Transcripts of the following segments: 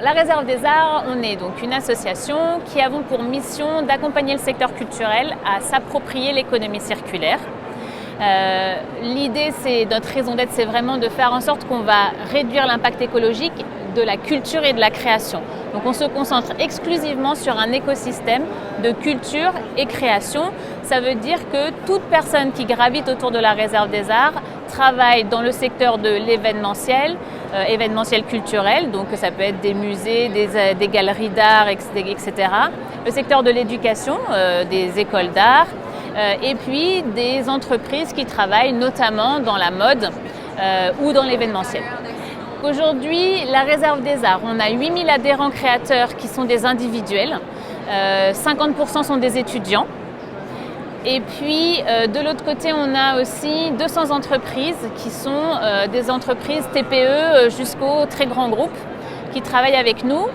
La Réserve des Arts, on est donc une association qui a pour mission d'accompagner le secteur culturel à s'approprier l'économie circulaire. L'idée, notre raison d'être, c'est vraiment de faire en sorte qu'on va réduire l'impact écologique de la culture et de la création. Donc on se concentre exclusivement sur un écosystème de culture et création. Ça veut dire que toute personne qui gravite autour de la Réserve des Arts travaille dans le secteur de l'événementiel, événementiel culturel, donc ça peut être des musées, des galeries d'art, etc. Le secteur de l'éducation, des écoles d'art, et puis des entreprises qui travaillent notamment dans la mode ou dans l'événementiel. Aujourd'hui, la Réserve des Arts, on a 8000 adhérents créateurs qui sont des individuels, 50% sont des étudiants. Et puis de l'autre côté, on a aussi 200 entreprises qui sont des entreprises TPE jusqu'aux très grands groupes qui travaillent avec nous.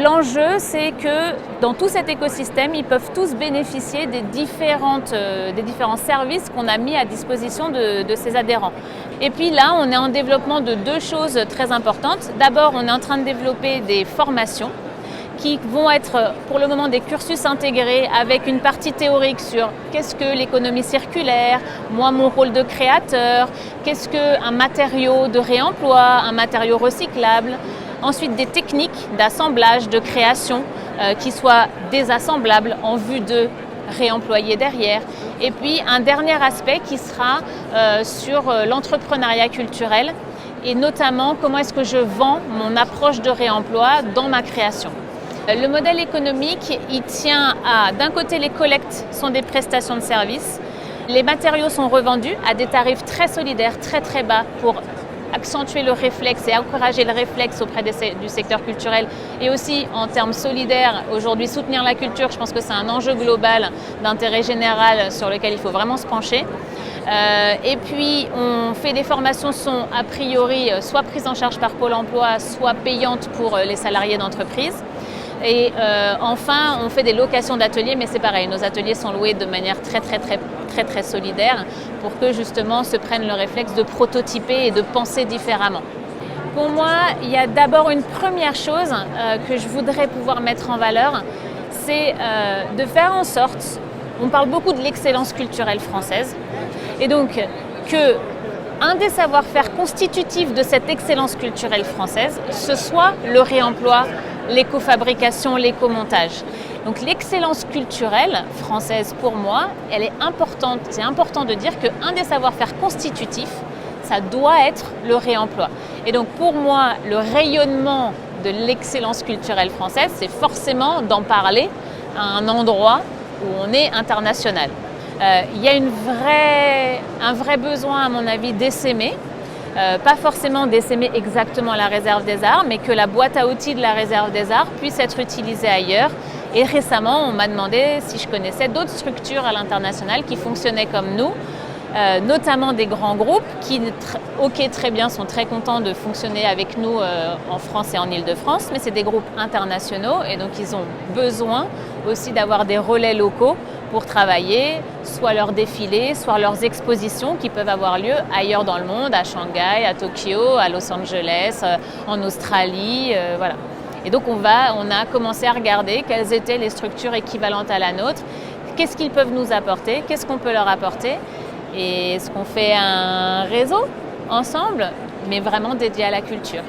L'enjeu, c'est que dans tout cet écosystème, ils peuvent tous bénéficier des différents services qu'on a mis à disposition de ces adhérents. Et puis là, on est en développement de deux choses très importantes. D'abord, on est en train de développer des formations qui vont être pour le moment des cursus intégrés avec une partie théorique sur qu'est-ce que l'économie circulaire, moi mon rôle de créateur, qu'est-ce qu'un matériau de réemploi, un matériau recyclable. Ensuite des techniques d'assemblage, de création qui soient désassemblables en vue de réemployer derrière. Et puis un dernier aspect qui sera sur l'entrepreneuriat culturel et notamment comment est-ce que je vends mon approche de réemploi dans ma création. Le modèle économique, il tient à, d'un côté, les collectes sont des prestations de services. Les matériaux sont revendus à des tarifs très solidaires, très très bas pour accentuer le réflexe et encourager le réflexe auprès du secteur culturel et aussi en termes solidaires, aujourd'hui soutenir la culture, je pense que c'est un enjeu global d'intérêt général sur lequel il faut vraiment se pencher. Et puis on fait des formations sont a priori soit prises en charge par Pôle emploi, soit payantes pour les salariés d'entreprise. Et enfin, on fait des locations d'ateliers, mais c'est pareil, nos ateliers sont loués de manière très solidaire pour que justement se prennent le réflexe de prototyper et de penser différemment. Pour moi, il y a d'abord une première chose que je voudrais pouvoir mettre en valeur, c'est de faire en sorte, on parle beaucoup de l'excellence culturelle française, et donc que un des savoir-faire constitutifs de cette excellence culturelle française, ce soit le réemploi, l'écofabrication, l'écomontage. Donc l'excellence culturelle française, pour moi, elle est importante. C'est important de dire qu'un des savoir-faire constitutifs, ça doit être le réemploi. Et donc pour moi, le rayonnement de l'excellence culturelle française, c'est forcément d'en parler à un endroit où on est international. Il y a un vrai besoin, à mon avis, d'essaimer. Pas forcément d'essaimer exactement la Réserve des Arts, mais que la boîte à outils de la Réserve des Arts puisse être utilisée ailleurs. Et récemment, on m'a demandé si je connaissais d'autres structures à l'international qui fonctionnaient comme nous, notamment des grands groupes qui, très bien, sont très contents de fonctionner avec nous en France et en Île-de-France, mais c'est des groupes internationaux et donc ils ont besoin aussi d'avoir des relais locaux pour travailler, soit leurs défilés, soit leurs expositions qui peuvent avoir lieu ailleurs dans le monde, à Shanghai, à Tokyo, à Los Angeles, en Australie, voilà. Et donc on a commencé à regarder quelles étaient les structures équivalentes à la nôtre, qu'est-ce qu'ils peuvent nous apporter, qu'est-ce qu'on peut leur apporter, et est-ce qu'on fait un réseau ensemble, mais vraiment dédié à la culture.